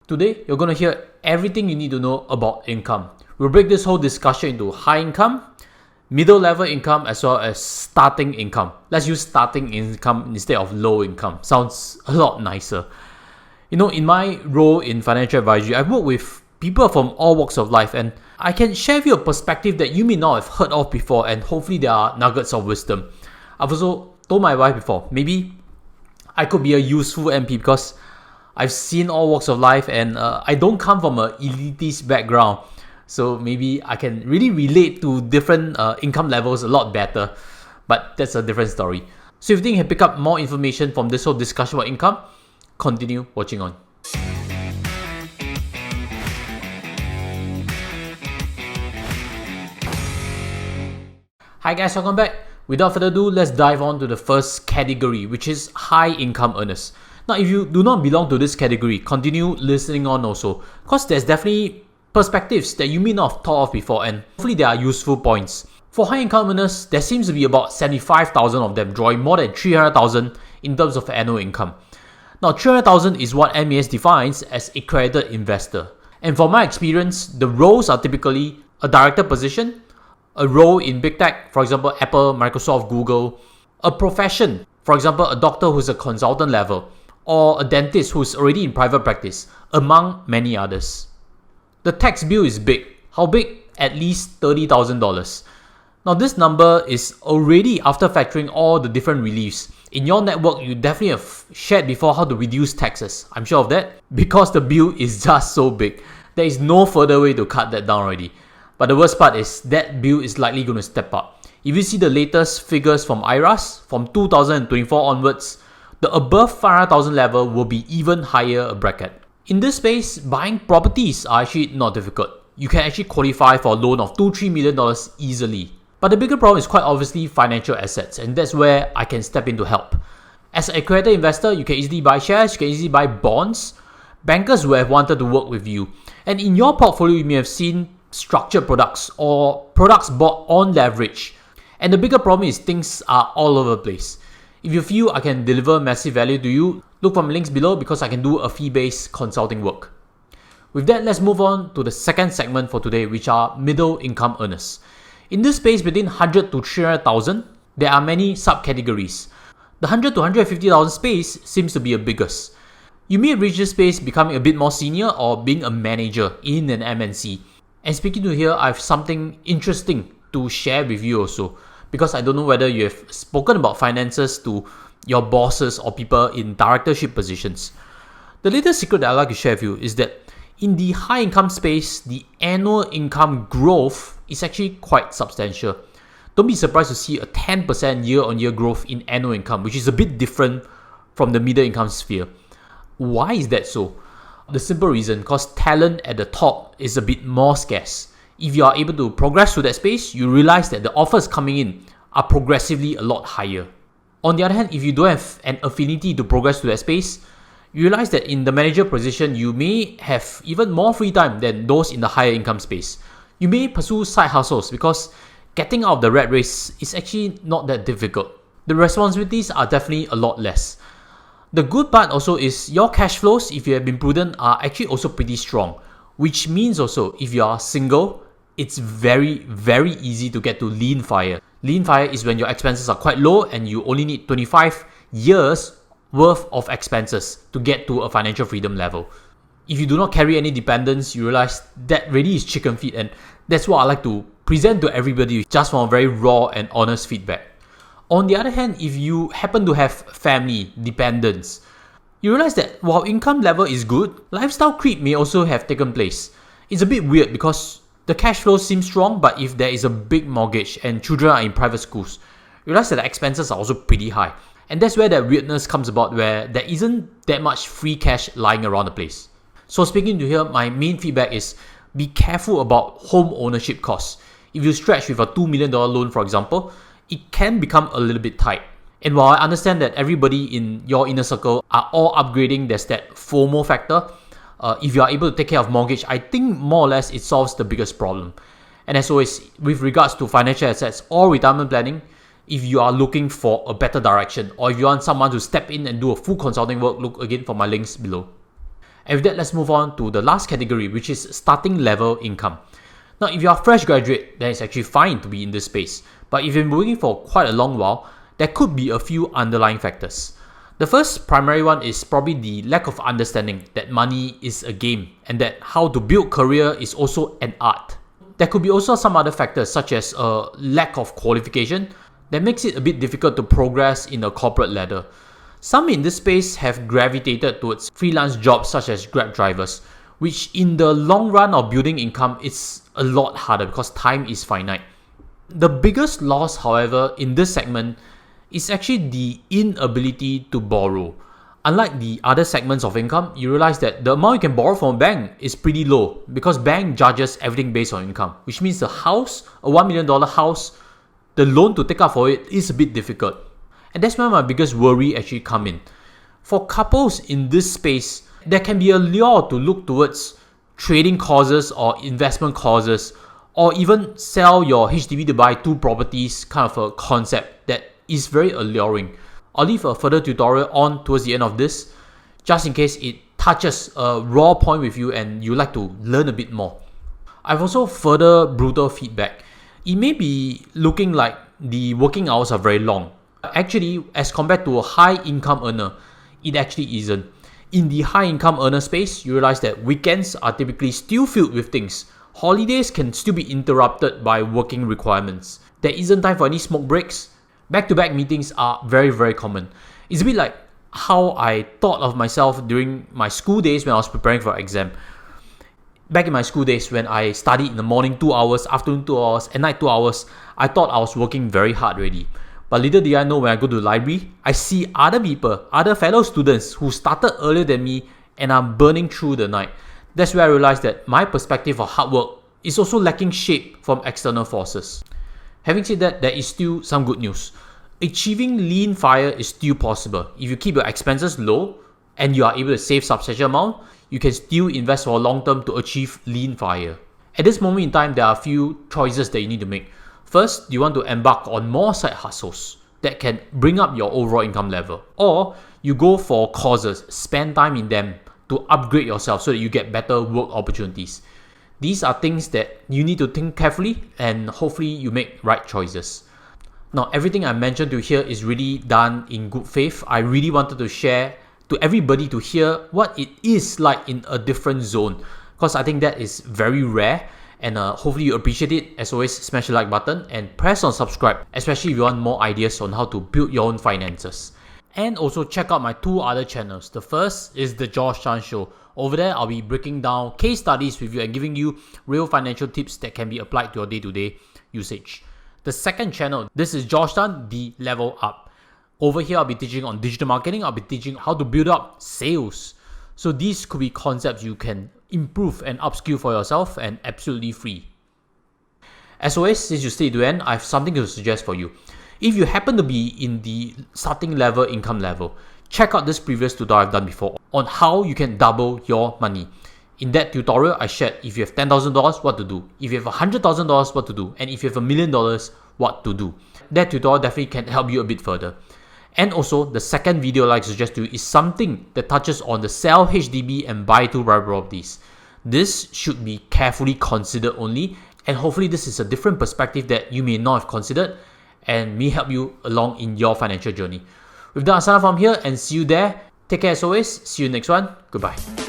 Today, you're going to hear everything you need to know about income. We'll break this whole discussion into high income, middle level income, as well as starting income. Let's use starting income instead of low income. Sounds a lot nicer. In my role in financial advisory, I've worked with people from all walks of life, and I can share with you a perspective that you may not have heard of before, and hopefully there are nuggets of wisdom. I've also told my wife before, maybe I could be a useful MP because I've seen all walks of life, and I don't come from an elitist background. So maybe I can really relate to different income levels a lot better. But that's a different story. So if you think you can pick up more information from this whole discussion about income, continue watching on. Hi guys, welcome back. Without further ado, let's dive on to the first category, which is high income earners. Now, if you do not belong to this category, continue listening on also, because there's definitely perspectives that you may not have thought of before, and hopefully there are useful points. For high income earners, there seems to be about 75,000 of them drawing more than 300,000 in terms of annual income. Now, 300,000 is what MES defines as accredited investor. And from my experience, the roles are typically a director position, a role in big tech, for example, Apple, Microsoft, Google, a profession, for example, a doctor who's a consultant level, or a dentist who's already in private practice, among many others. The tax bill is big. How big? At least $30,000. Now, this number is already after factoring all the different reliefs. In your network, you definitely have shared before how to reduce taxes. I'm sure of that, because the bill is just so big. There is no further way to cut that down already. But the worst part is that bill is likely going to step up. If you see the latest figures from IRAS, from 2024 onwards, the above 500,000 level will be even higher a bracket. In this space, buying properties are actually not difficult. You can actually qualify for a loan of $2-3 million easily. But the bigger problem is quite obviously financial assets, and that's where I can step in to help. As an accredited investor, you can easily buy shares, you can easily buy bonds. Bankers will have wanted to work with you. And in your portfolio, you may have seen structured products or products bought on leverage. And the bigger problem is things are all over the place. If you feel I can deliver massive value to you, look from links below because I can do a fee-based consulting work. With that, let's move on to the second segment for today, which are middle income earners. In this space between 100 to 300,000, there are many subcategories. The 100 to 150,000 space seems to be the biggest. You may reach this space becoming a bit more senior or being a manager in an MNC. And speaking to here, I have something interesting to share with you also, because I don't know whether you have spoken about finances to your bosses or people in directorship positions. The latest secret that I'd like to share with you is that in the high income space, the annual income growth is actually quite substantial. Don't be surprised to see a 10% year-on-year growth in annual income, which is a bit different from the middle income sphere. Why is that so? The simple reason, because talent at the top is a bit more scarce. If you are able to progress through that space, you realize that the offers coming in are progressively a lot higher. On the other hand, if you don't have an affinity to progress through that space, you realize that in the manager position, you may have even more free time than those in the higher income space. You may pursue side hustles because getting out of the rat race is actually not that difficult. The responsibilities are definitely a lot less. The good part also is your cash flows, if you have been prudent, are actually also pretty strong. Which means also, if you are single, it's very, very easy to get to lean fire. Lean fire is when your expenses are quite low and you only need 25 years worth of expenses to get to a financial freedom level. If you do not carry any dependents, you realize that really is chicken feed, and that's what I like to present to everybody just from a very raw and honest feedback. On the other hand, if you happen to have family, dependents, you realize that while income level is good, lifestyle creep may also have taken place. It's a bit weird because the cash flow seems strong, but if there is a big mortgage and children are in private schools, you realize that the expenses are also pretty high. And that's where that weirdness comes about, where there isn't that much free cash lying around the place. So speaking to here, my main feedback is be careful about home ownership costs. If you stretch with a $2 million loan, for example, it can become a little bit tight. And while I understand that everybody in your inner circle are all upgrading, there's that FOMO factor. If you are able to take care of mortgage, I think more or less it solves the biggest problem. And as always, with regards to financial assets or retirement planning, if you are looking for a better direction, or if you want someone to step in and do a full consulting work, look again for my links below. And with that, let's move on to the last category, which is starting level income. Now, if you are a fresh graduate, then it's actually fine to be in this space. But if you've been working for quite a long while, there could be a few underlying factors. The first primary one is probably the lack of understanding that money is a game and that how to build career is also an art. There could be also some other factors such as a lack of qualification that makes it a bit difficult to progress in a corporate ladder. Some in this space have gravitated towards freelance jobs such as Grab drivers, which in the long run of building income is a lot harder because time is finite. The biggest loss, however, in this segment is actually the inability to borrow. Unlike the other segments of income, you realize that the amount you can borrow from a bank is pretty low because bank judges everything based on income, which means the house, a $1 million house, the loan to take out for it is a bit difficult. And that's where my biggest worry actually come in. For couples in this space, there can be a lure to look towards trading causes or investment causes, or even sell your HDB to buy 2 properties kind of a concept that is very alluring. I'll leave a further tutorial on towards the end of this, just in case it touches a raw point with you and you like to learn a bit more. I've also further brutal feedback. It may be looking like the working hours are very long. Actually, as compared to a high income earner, it actually isn't. In the high income earner space, you realize that weekends are typically still filled with things. Holidays can still be interrupted by working requirements. There isn't time for any smoke breaks. Back-to-back meetings are very, very common. It's a bit like how I thought of myself during my school days when I was preparing for exam. Back in my school days, when I studied in the morning 2 hours, afternoon 2 hours, and night 2 hours, I thought I was working very hard already. But little did I know, when I go to the library, I see other people, other fellow students who started earlier than me and are burning through the night. That's where I realized that my perspective of hard work is also lacking shape from external forces. Having said that, there is still some good news. Achieving lean fire is still possible. If you keep your expenses low and you are able to save substantial amount, you can still invest for long term to achieve lean fire. At this moment in time, there are a few choices that you need to make. First, you want to embark on more side hustles that can bring up your overall income level. Or you go for causes, spend time in them to upgrade yourself so that you get better work opportunities. These are things that you need to think carefully and hopefully you make right choices. Now, everything I mentioned to here is really done in good faith. I really wanted to share to everybody to hear what it is like in a different zone, because I think that is very rare, and hopefully you appreciate it. As always, smash the like button and press on subscribe, especially if you want more ideas on how to build your own finances. And also check out my 2 other channels. The first is the Josh Chan Show. Over there, I'll be breaking down case studies with you and giving you real financial tips that can be applied to your day-to-day usage. The second channel, this is Josh Chan, the Level Up. Over here, I'll be teaching on digital marketing. I'll be teaching how to build up sales. So these could be concepts you can improve and upskill for yourself and absolutely free. As always, since you stayed to the end, I have something to suggest for you. If you happen to be in the starting level income level, check out this previous tutorial I've done before on how you can double your money. In that tutorial, I shared if you have $10,000, what to do. If you have $100,000, what to do. And if you have $1 million, what to do. That tutorial definitely can help you a bit further. And also, the second video I'd like to suggest to you is something that touches on the sell HDB and buy 2 private properties. This should be carefully considered only, and hopefully this is a different perspective that you may not have considered and may help you along in your financial journey. With that, I'll sign off from here and see you there. Take care as always. See you next one. Goodbye.